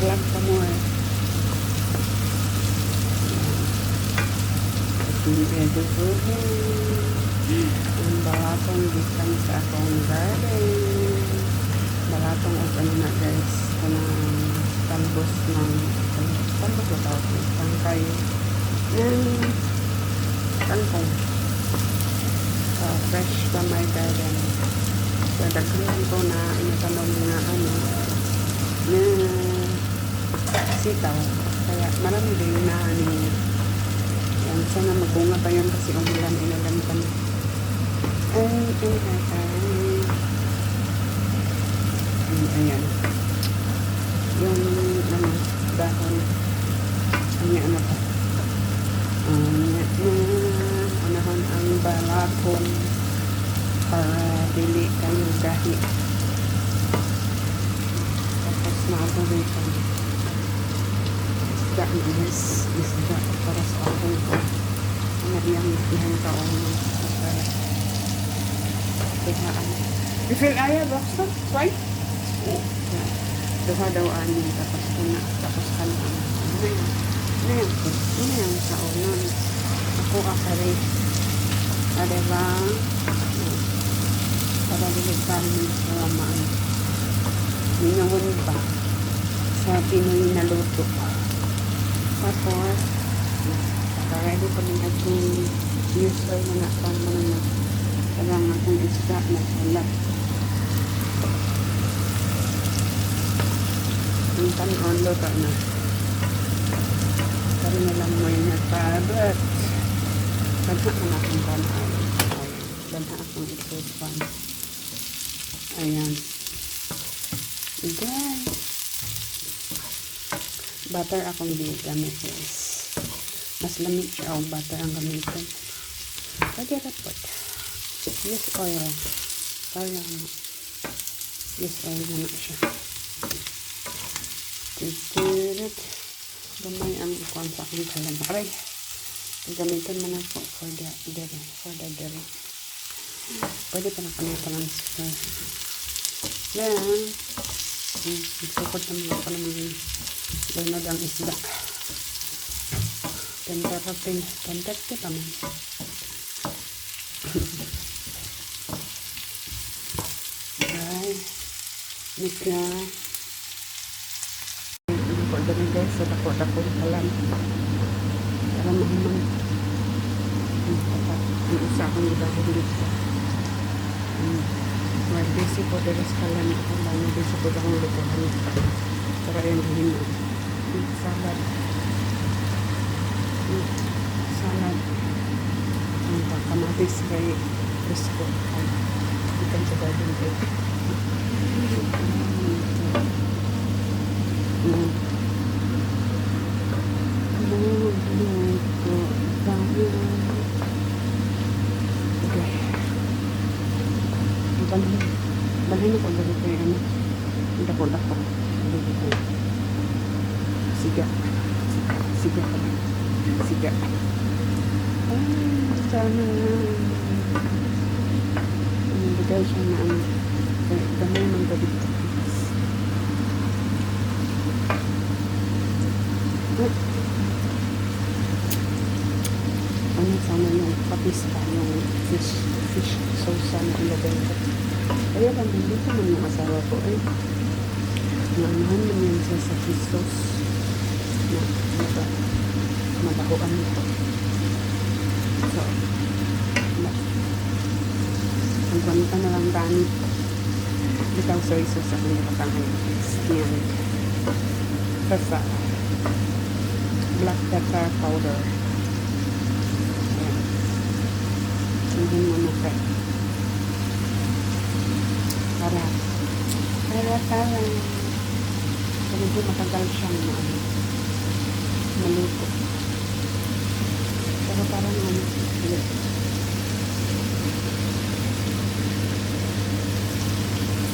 Black pa more. Ang balatong gikan sa akong garden. Balatong o ano na guys. Kanang talbos ng talbos na tawag ng tangkay. Yan. Kangkong. Fresh from my garden. So, daghan ko na inatanong na ano na sitaw. Kaya marami din na yan, sana magbunga pa yan kasi umulan, inalan pa na. Ayan. Yung ano, dahon. Ano pa. Unahon ang balakon para dili kayo gahi. Tapos maabuhay ka. Isda na isda para sa akong ko. Ang nabiyang taon mo. Tighaan. Refill aya, Roxton? Right? Duha daw ani. Tapos kuna. Tapos kalaan. Ano yan sa unan. Ako akari. Diba? Para diligtan sa laman. Ninawin pa sa Pinoy na luto. Tapos, ready pa rin akong user na nakpan mo na parang akong isda na salat. Yung tanon luto na. Pero na lang may nagpabat. Banha na akong panay. Banha akong isupan. Ayan. Again. Butter akong gamit guys. Mas lamig siya o butter ang gamitin. Pwede rapot. Use oil. Parang use oil na siya. Tutulot. Gamay ang ikon sa akong kalamaray. Gamitin mo na po for the dere. Pwede pa na kami transfer. Then, isukot naman ako naman lunod ang isda. 10-30 pa man. Okay. Nika. Ipod na guys, sa dako-dako kalam. Para mahiman. Yung isa akong ibahid dito. Basic po dito sa kalan ako lang. Basic po akong lutuhan. Para yung hihiman. Salad. Ang kamatis kay Crisco. Ikan sa garden egg. Balhin ako ganito yung dako-dako. Siga. Sana bigay siya na gamay ng gabi. Sana yung papista, yung fish sauce na ilagay ko. Kaya lang, hindi ko man yung asawa ko nanahan naman yan siya sa fish sauce na mabahoan ko. So, ang kwanta na lang dani. Bitaw soy sauce ako nakatangan. Yan. Pepper. Black pepper powder. Ayan. Hindi mo na kayo. Para medyo matagal siyang maluto. Pero parang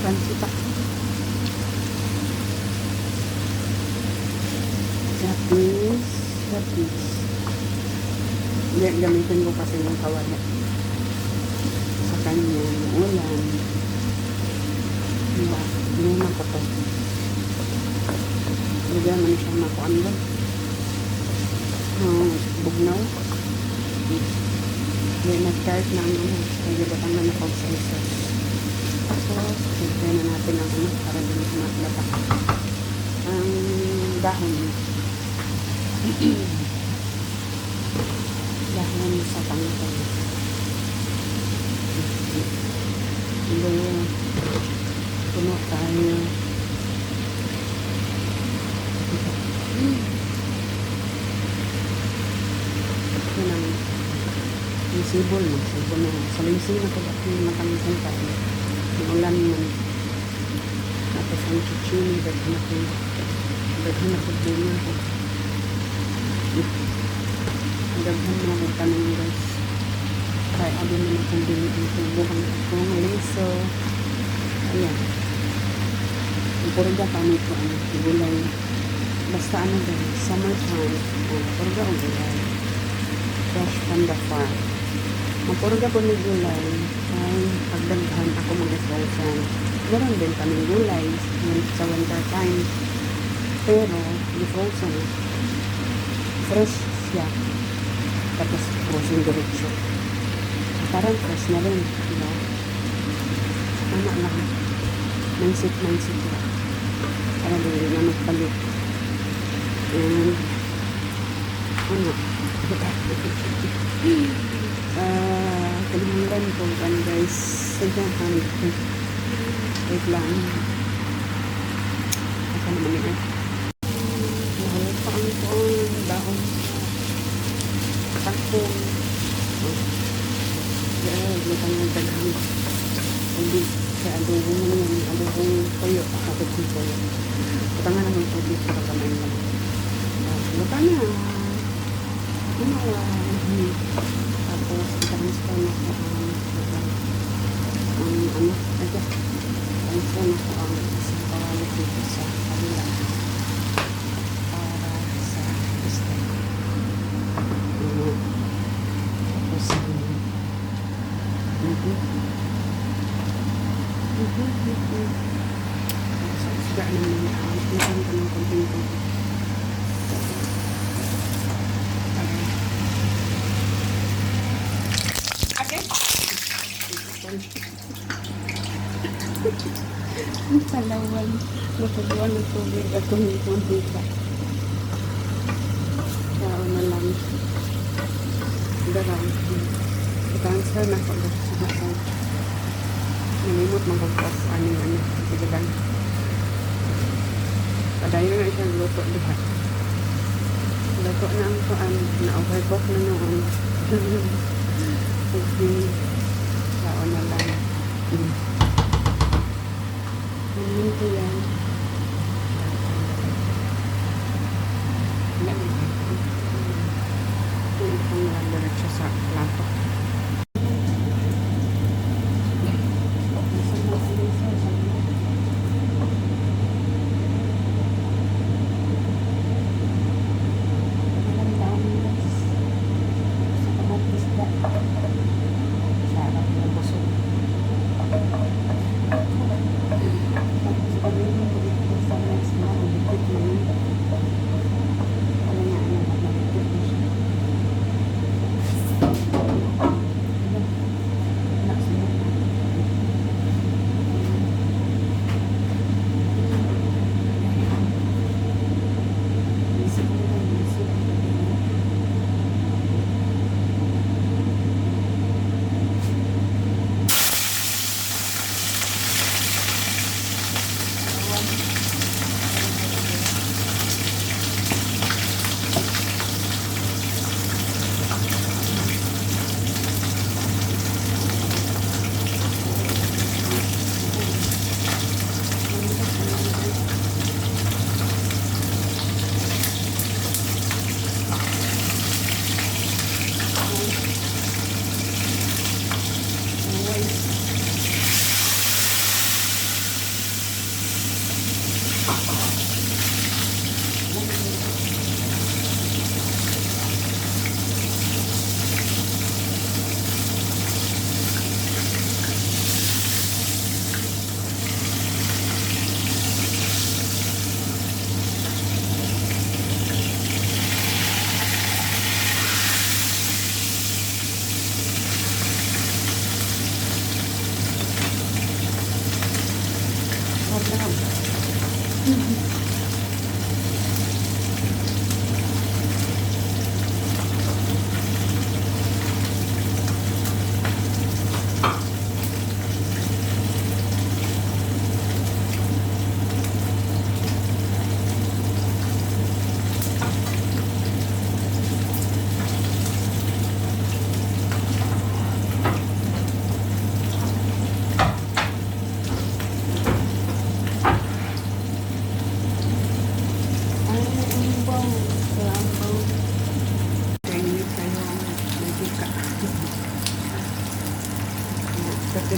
crunchy pa. Japanese. Gamitin ko kasi yung kawali sa kanyang ulam. Yun ang kapag Lagyan man siya makuan doon. Bugnaw. May nag-start na ang ano. Kaya batang na nakog sa isa. Tapos, hintay na natin ang ano para din maklatak. Ang dahon. Dahon sa tangkay. Ilo puno tayo. Yan ang sibol mo. Sibol na. Sa lingsing na pag yung matangkay tayo. Yung ulan man. Tapos ang chichini. Daghan ako din ako. Daghan mo ako tanong guys. Kaya abin mo na kung din ang tubuhan akong liso. Ayan. Ang purga kami ko ang gulay. Basta ano din, summertime. Purga o gulay. Fresh from the farm. Ang purga ko ni gulay ay pagdaghan ako mag-frozen. Meron din kami gulay sa winter time. Pero, di-frozen. Fresh siya. Tapos, frozen diretso. Parang fresh na rin. Diba? Tama lang. Mindset lang. Para din na magpalit. And, ano? Kalimutan ko kan guys. Sagdahan. Wait lang. Ako naman yun. Mahal pa ang daon. Takong. Lutan ng daghang tubig sa adobo mo naman, adobong toyo, kapit ng toyo. Lutangan naman tubig para kamay lang. Lutan na. Tapos, transfer na ko ang transfer na ko ang isang kawalik dito sa kabila para sa steak. Tapos, isda naman natin ka ng konting tubig. Okay. Ang salawan. Natubuan ng tubig at kumikunti ka. Kaya na lang. Darang. I-transfer na ko sa hapon. Nalimot magpapos ano. Sige lang. Padayo na isang luto diba. Luto na ang kuan. Na-overcook na noon. Okay. Sao na lang. Ano ko yan? Ito ang diretso sa plato.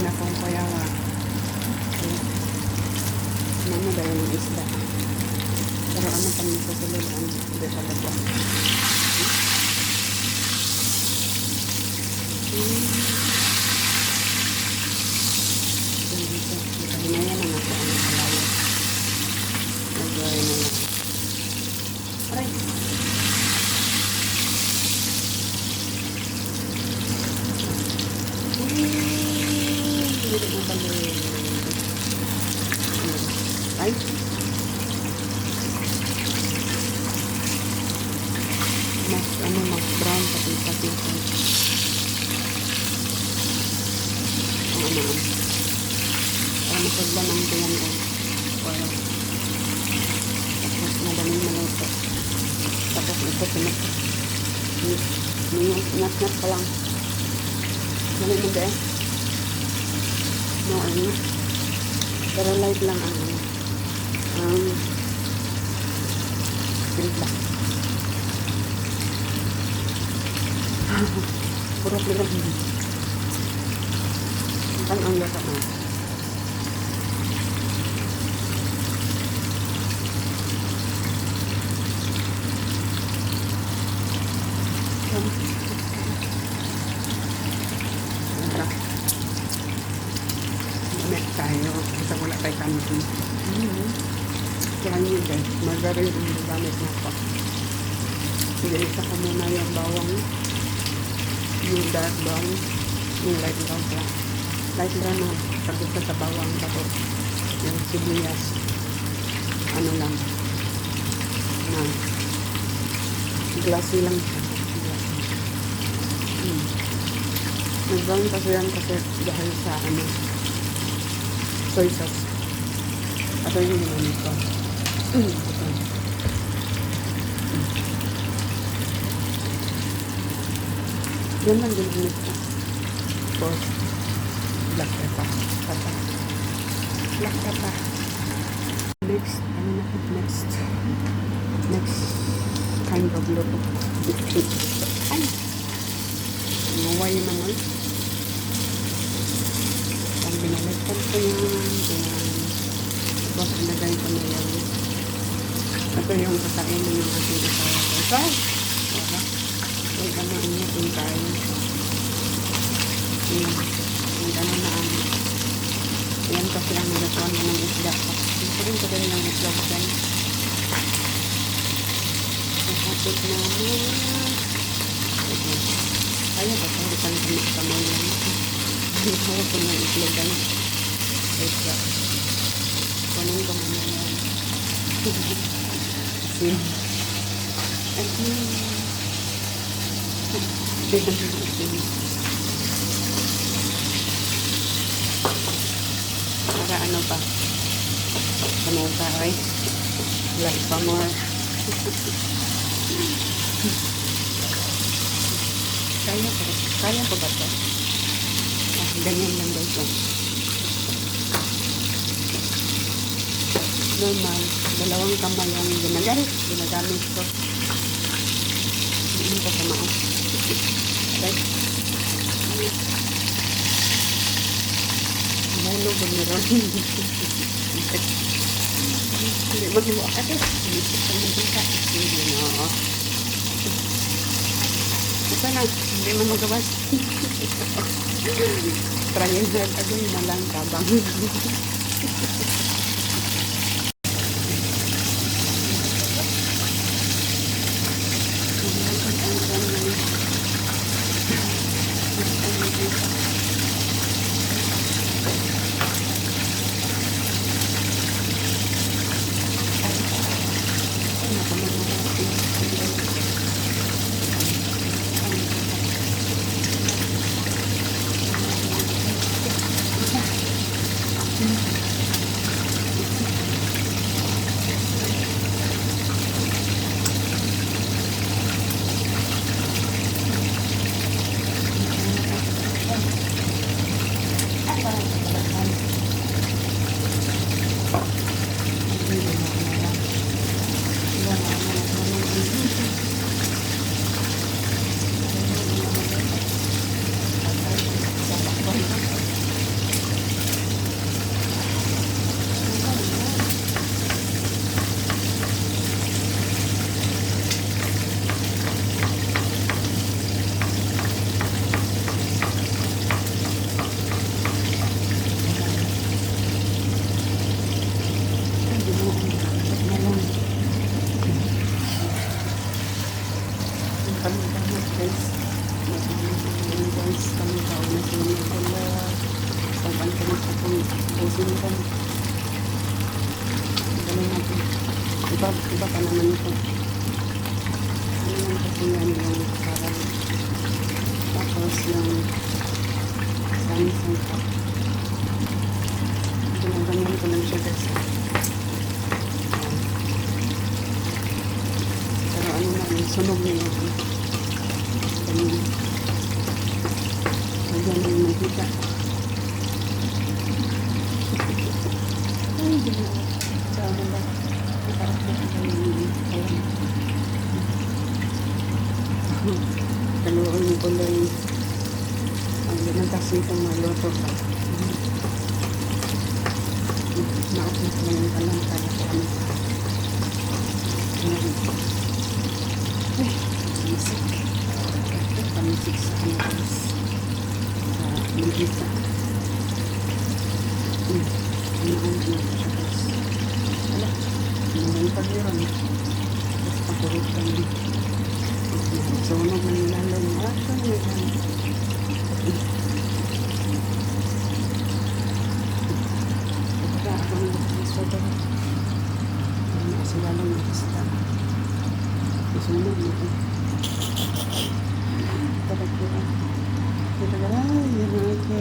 na akong kuyawa. Ano ba yung isda? Pero ano pa nito sa lulaan? Hindi talaga. Hinayan na natin ang kalayo. Nag-dry na lang. Aray! Hindi mo balik. Ay! Mas brown pati. Masagla ng tiyan ko. Tapos madaling maluto. Tapos ito sinap. Ngat-ngat pa lang. Dali mo ba eh? No, ano? Pero light lang ang timpla. Puro pila. Ang lasa na. Tayo kasi wala tayo kantin. Kaya yun guys, margarine yung gamit na pa. Ginisa ko muna yung bawang, yung dark brown, yung light brown pa. Light brown na pagkita sa bawang, tapos yung sibuyas, ano lang, na glassy lang siya. Nag-brown kasi yan kasi dahil sa ano, soy sauce. Ito yung ginamit ko. Yan lang ginamit ko. Tapos, black pepper. Black pepper. Next kind of luto. Ay! Naway naman. Ang binalitan ko yan. Tapos, ilagay ko na yan. Ito yung kakainin ng ating asawa. Ay! Wala. Ay, ano yung tayo. Yung ano na ano. Yan kasi ang nilatuan mo ng isda. Ito rin ko din yung isda dyan. Kapit naman. Kaya ba kung di ka na kamay lang. Hindi ko na itlog ay. Isda. Kunin ko muna yan. Asin. Para ano pa? Panota rice. Like pa more. Kaya ko ba ito? Ganyan lang daw ito. Normal. 2 kamay ang ginagamit ko. Hindi ko sama. Right? Mulo ba meron? Hindi mag-iwa kasi. Hindi ko mag-iwa. Hindi na. Ito na. Hindi mo magawas. Triangle agad na lang kabang. kami banget guys. Ngayon guys, kami tao na sila pala. Pagkan kami sa kung pusin kan. Ganun natin. Iba pa naman ito. Ano naman kasi yan yung parang tapos yung Samsung cup. Ginaganyan ko lang siya guys. Pero ano na yung sunog na yun. Ganyan. Lagyan na yung mantika. Ay, ginawa. Sama ba? Kaluoy ko lang ang ginantas nitong maluto pa. Naupit mo yung kalang kaya ko ano. Ay, pamisik. Pamisik sa kanalas. Sa bigisa. Ano siya guys. Ala, naman pag-iran. Tapos pakurot kami. Sunog na nilalay mo. Ah, ito na nilalay. Ito ako ng soda. Ano sila lang ng pista. Sunog na ito. Ito na. Ito na. Ay, yan na ito.